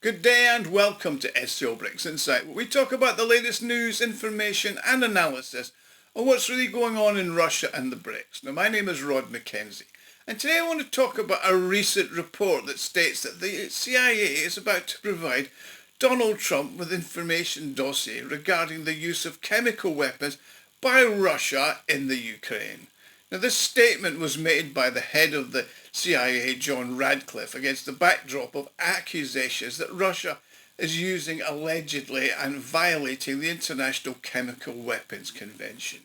Good day and welcome to SCO BRICS Insight, where we talk about the latest news, information and analysis on what's really going on in Russia and the BRICS. Now, my name is Rhod Mackenzie, and today I want to talk about a recent report that states that the CIA is about to provide Donald Trump with information dossier regarding the use of chemical weapons by Russia in the Ukraine. Now, this statement was made by the head of the CIA, John Radcliffe, against the backdrop of accusations that Russia is using allegedly and violating the International Chemical Weapons Convention.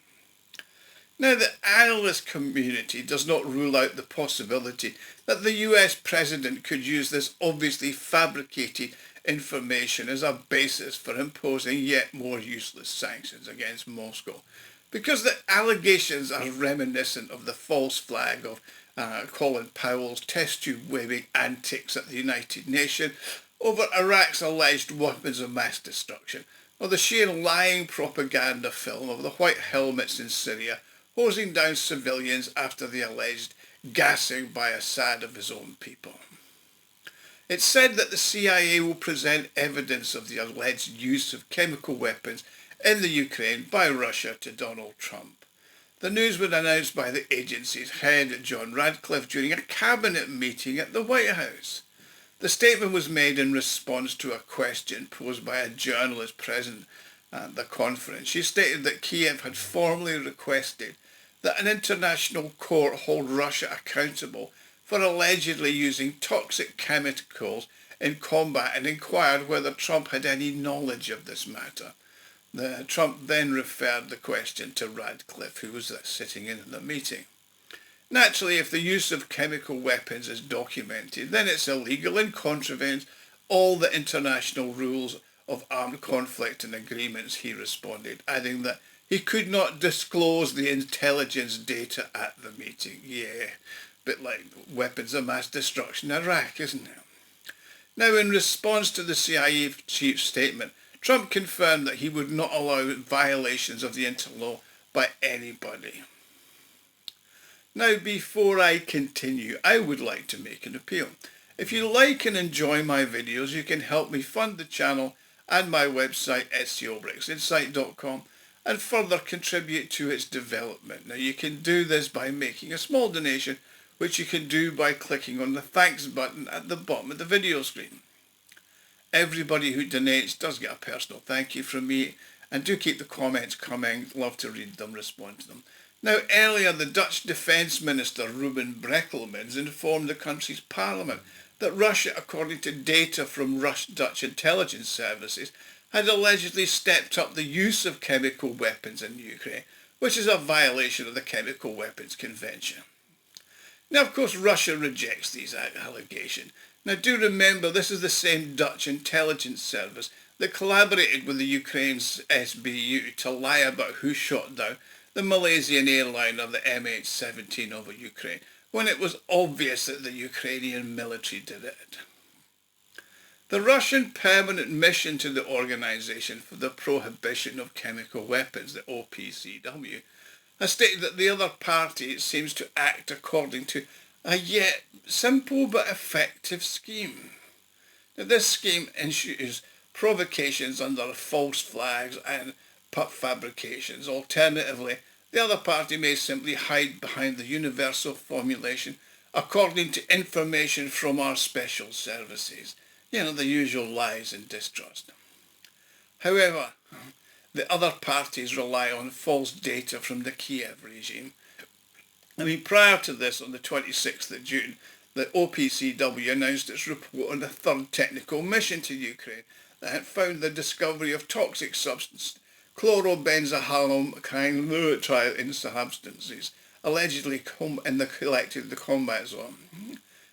Now, the analyst community does not rule out the possibility that the US president could use this obviously fabricated information as a basis for imposing yet more useless sanctions against Moscow, because the allegations are reminiscent of the false flag of Colin Powell's test tube waving antics at the United Nations over Iraq's alleged weapons of mass destruction, or the sheer lying propaganda film of the white helmets in Syria hosing down civilians after the alleged gassing by Assad of his own people. It's said that the CIA will present evidence of the alleged use of chemical weapons in the Ukraine by Russia to Donald Trump. The news was announced by the agency's head, John Radcliffe, during a cabinet meeting at the White House. The statement was made in response to a question posed by a journalist present at the conference. She stated that Kiev had formally requested that an international court hold Russia accountable for allegedly using toxic chemicals in combat, and inquired whether Trump had any knowledge of this matter. Trump then referred the question to Radcliffe, who was sitting in the meeting. Naturally, if the use of chemical weapons is documented, then it's illegal and contravenes all the international rules of armed conflict and agreements, he responded, adding that he could not disclose the intelligence data at the meeting. Yeah, bit like weapons of mass destruction in Iraq, isn't it? Now, in response to the CIA chief's statement, Trump confirmed that he would not allow violations of the interlaw by anybody. Now, before I continue, I would like to make an appeal. If you like and enjoy my videos, you can help me fund the channel and my website, SCOBRICSinsight.com, and further contribute to its development. Now, you can do this by making a small donation, which you can do by clicking on the thanks button at the bottom of the video screen. Everybody who donates does get a personal thank you from me, and do keep the comments coming. Love to read them, respond to them. Now, earlier, the Dutch Defence Minister Ruben Brekelmans informed the country's parliament that Russia, according to data from Dutch intelligence services, had allegedly stepped up the use of chemical weapons in Ukraine, which is a violation of the Chemical Weapons Convention. Now, of course, Russia rejects these allegations. Now, do remember, this is the same Dutch intelligence service that collaborated with the Ukraine's SBU to lie about who shot down the Malaysian airliner, the MH17 over Ukraine, when it was obvious that the Ukrainian military did it. The Russian Permanent Mission to the Organization for the Prohibition of Chemical Weapons, the OPCW, has stated that the other party seems to act according to a yet simple but effective scheme. Now, this scheme ensures provocations under false flags and fabrications. Alternatively, the other party may simply hide behind the universal formulation according to information from our special services. You know, the usual lies and distrust. However, the other parties rely on false data from the Kiev regime. I mean, prior to this, on the 26th of June, the OPCW announced its report on the third technical mission to Ukraine that had found the discovery of toxic substance, chlorobenzohalomycin substances, allegedly in the combat zone.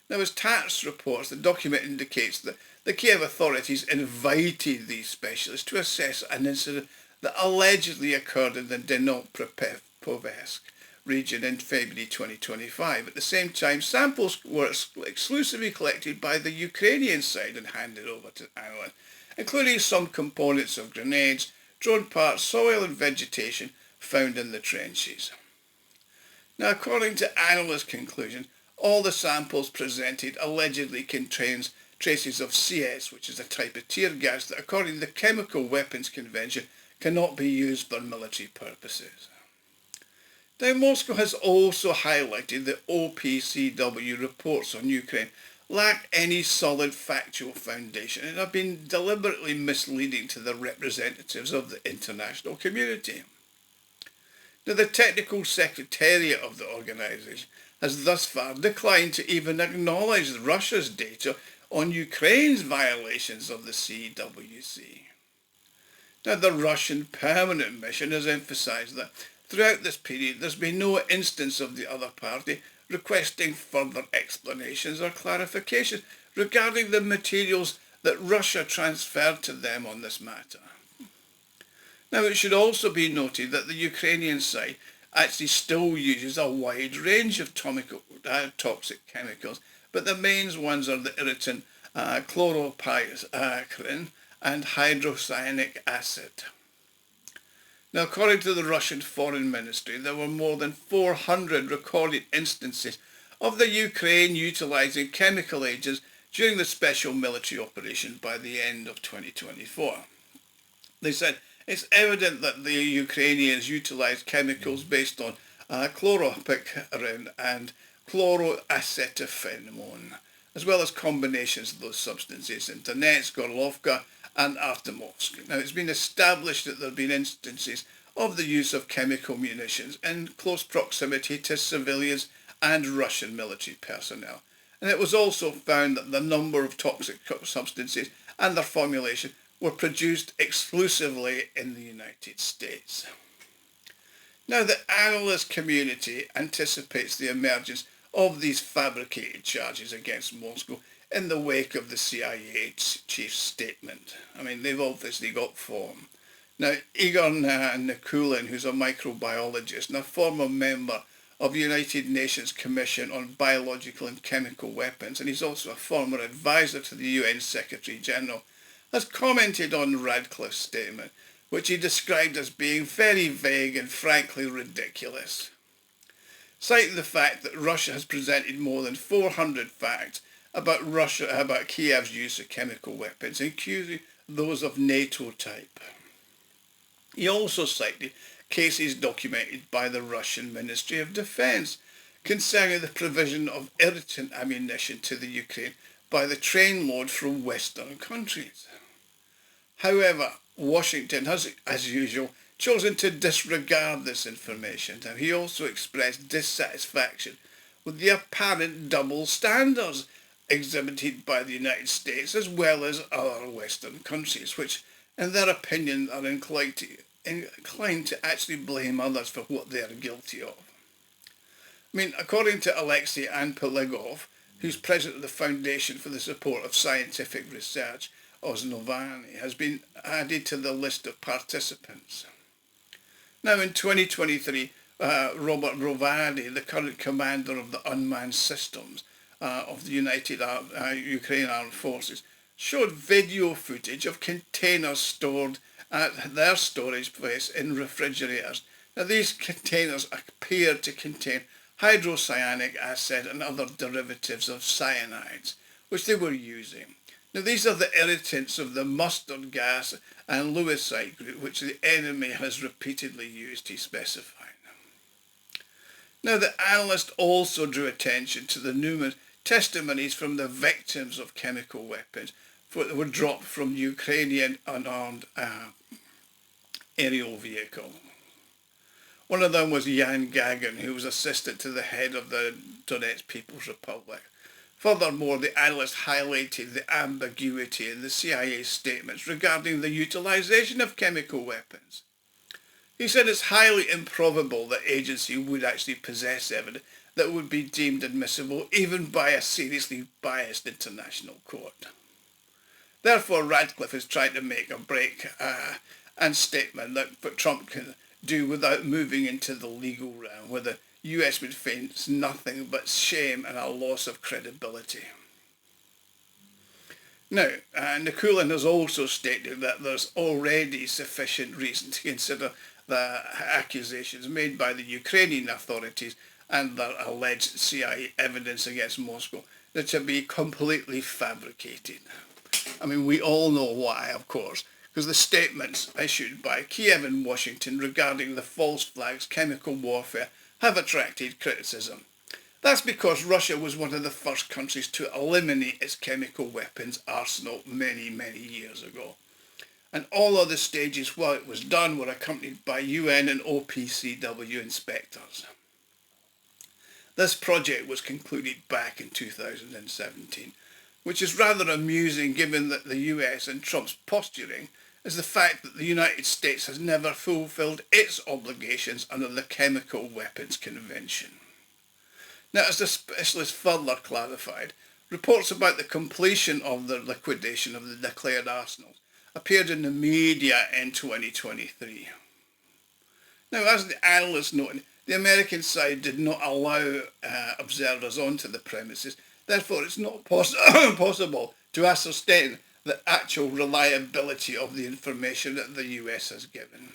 Now, as TASS reports, the document indicates that the Kiev authorities invited these specialists to assess an incident that allegedly occurred in the Dnipropetrovsk region in February 2025. At the same time, samples were exclusively collected by the Ukrainian side and handed over to analysts, including some components of grenades, drone parts, soil and vegetation found in the trenches. Now, according to analyst conclusions, all the samples presented allegedly contains traces of CS, which is a type of tear gas that, according to the Chemical Weapons Convention, cannot be used for military purposes. Now, Moscow has also highlighted that OPCW reports on Ukraine lack any solid factual foundation and have been deliberately misleading to the representatives of the international community. Now, the technical secretariat of the organisation has thus far declined to even acknowledge Russia's data on Ukraine's violations of the CWC. Now, the Russian permanent mission has emphasised that throughout this period there's been no instance of the other party requesting further explanations or clarifications regarding the materials that Russia transferred to them on this matter. Now, it should also be noted that the Ukrainian side actually still uses a wide range of toxic chemicals, but the main ones are the irritant chloropyracin and hydrocyanic acid. Now, according to the Russian Foreign Ministry, there were more than 400 recorded instances of the Ukraine utilising chemical agents during the special military operation by the end of 2024. They said it's evident that the Ukrainians utilised chemicals based on chloropyracin and chloroacetophenone, as well as combinations of those substances in Donetsk, Gorlovka and Artemovsk. Now, it's been established that there have been instances of the use of chemical munitions in close proximity to civilians and Russian military personnel. And it was also found that the number of toxic substances and their formulation were produced exclusively in the United States. Now, the analyst community anticipates the emergence of these fabricated charges against Moscow in the wake of the CIA chief's statement. I mean, they've obviously got form. Now, Igor Nikulin, who's a microbiologist and a former member of the United Nations Commission on Biological and Chemical Weapons, and he's also a former advisor to the UN Secretary General, has commented on Radcliffe's statement, which he described as being very vague and frankly ridiculous, citing the fact that Russia has presented more than 400 facts about Kiev's use of chemical weapons, including those of NATO type. He also cited cases documented by the Russian Ministry of Defense concerning the provision of irritant ammunition to the Ukraine by the trainload from Western countries. However, Washington has, as usual, chosen to disregard this information. Now, he also expressed dissatisfaction with the apparent double standards exhibited by the United States as well as other Western countries, which, in their opinion, are inclined to actually blame others for what they are guilty of. I mean, according to Alexei Anpelegov, who's president of the Foundation for the Support of Scientific Research, Osnovany, has been added to the list of participants. Now, in 2023, Robert Rovadi, the current commander of the unmanned systems of the Ukraine Armed Forces, showed video footage of containers stored at their storage place in refrigerators. Now, these containers appear to contain hydrocyanic acid and other derivatives of cyanides, which they were using. Now, these are the irritants of the mustard gas and lewisite group, which the enemy has repeatedly used, he specified. Now, the analyst also drew attention to the numerous testimonies from the victims of chemical weapons that were dropped from Ukrainian unarmed aerial vehicle. One of them was Yan Gagin, who was assistant to the head of the Donetsk People's Republic. Furthermore, the analyst highlighted the ambiguity in the CIA statements regarding the utilization of chemical weapons. He said it's highly improbable that agency would actually possess evidence that would be deemed admissible even by a seriously biased international court. Therefore, Radcliffe is trying to make a break and statement that Trump can do without moving into the legal realm, where the US would face nothing but shame and a loss of credibility. Now, Nikulin has also stated that there's already sufficient reason to consider the accusations made by the Ukrainian authorities and their alleged CIA evidence against Moscow they're to be completely fabricated. I mean, we all know why, of course, because the statements issued by Kiev and Washington regarding the false flags chemical warfare have attracted criticism. That's because Russia was one of the first countries to eliminate its chemical weapons arsenal many, many years ago. And all other stages while it was done were accompanied by UN and OPCW inspectors. This project was concluded back in 2017, which is rather amusing given that the US and Trump's posturing is the fact that the United States has never fulfilled its obligations under the Chemical Weapons Convention. Now, as the specialist further clarified, reports about the completion of the liquidation of the declared arsenals appeared in the media in 2023. Now, as the analyst noted, the American side did not allow observers onto the premises, therefore it's not possible to ascertain the actual reliability of the information that the US has given.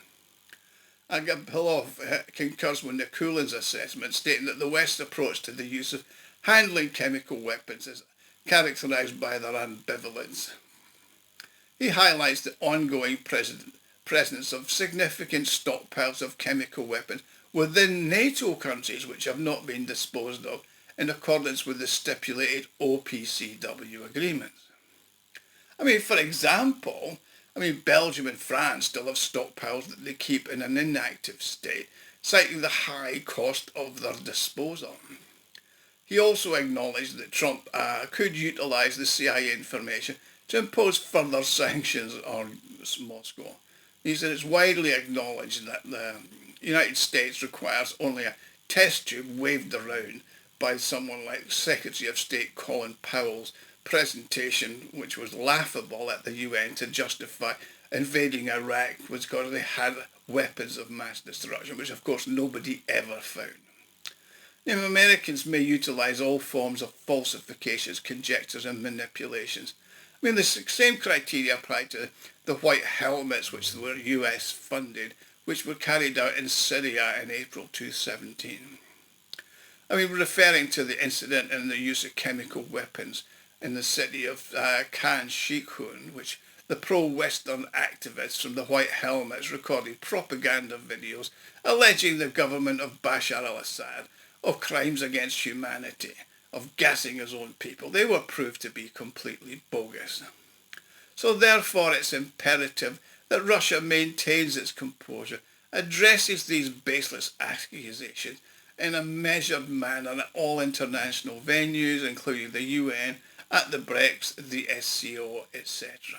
Agapilov concurs with Nikulin's assessment, stating that the West's approach to the use of handling chemical weapons is characterized by their ambivalence. He highlights the ongoing presence of significant stockpiles of chemical weapons within NATO countries which have not been disposed of in accordance with the stipulated OPCW agreements. I mean, for example, Belgium and France still have stockpiles that they keep in an inactive state, citing the high cost of their disposal. He also acknowledged that Trump could utilise the CIA information to impose further sanctions on Moscow. He said it's widely acknowledged that the United States requires only a test tube waved around by someone like Secretary of State Colin Powell's presentation, which was laughable at the UN, to justify invading Iraq was because they had weapons of mass destruction, which of course nobody ever found. Now, Americans may utilise all forms of falsifications, conjectures and manipulations. The same criteria apply to the white helmets which were US funded, which were carried out in Syria in April 2017. Referring to the incident and the use of chemical weapons in the city of Khan Sheikhun, which the pro-Western activists from the White Helmets recorded propaganda videos alleging the government of Bashar al-Assad of crimes against humanity, of gassing his own people. They were proved to be completely bogus. So therefore it's imperative that Russia maintains its composure, addresses these baseless accusations in a measured manner at all international venues, including the UN, at the BRICS, the SCO, etc.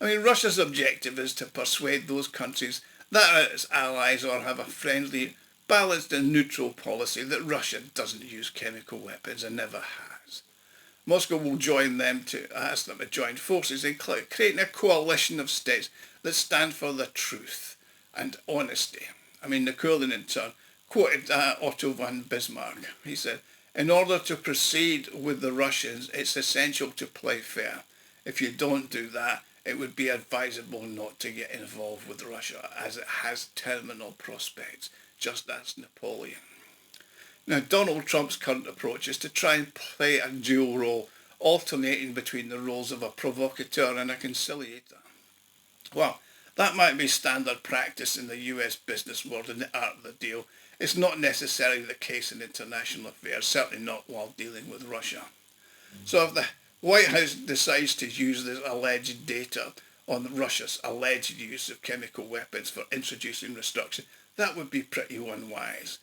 Russia's objective is to persuade those countries that are its allies or have a friendly, balanced and neutral policy that Russia doesn't use chemical weapons and never has. Moscow will join them to ask them to join forces in creating a coalition of states that stand for the truth and honesty. Nikulin in turn quoted Otto von Bismarck. He said, "In order to proceed with the Russians, it's essential to play fair. If you don't do that, it would be advisable not to get involved with Russia, as it has terminal prospects, just as Napoleon." Now, Donald Trump's current approach is to try and play a dual role, alternating between the roles of a provocateur and a conciliator. Well, that might be standard practice in the US business world in the art of the deal. It's not necessarily the case in international affairs, certainly not while dealing with Russia. So if the White House decides to use this alleged data on Russia's alleged use of chemical weapons for introducing restriction, that would be pretty unwise.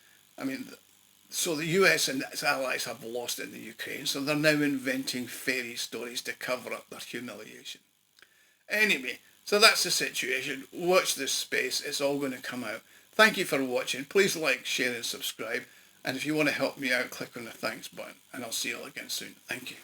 So the US and its allies have lost in the Ukraine, so they're now inventing fairy stories to cover up their humiliation. Anyway, so that's the situation. Watch this space. It's all going to come out. Thank you for watching. Please like, share and subscribe. And if you want to help me out, click on the thanks button. And I'll see you all again soon. Thank you.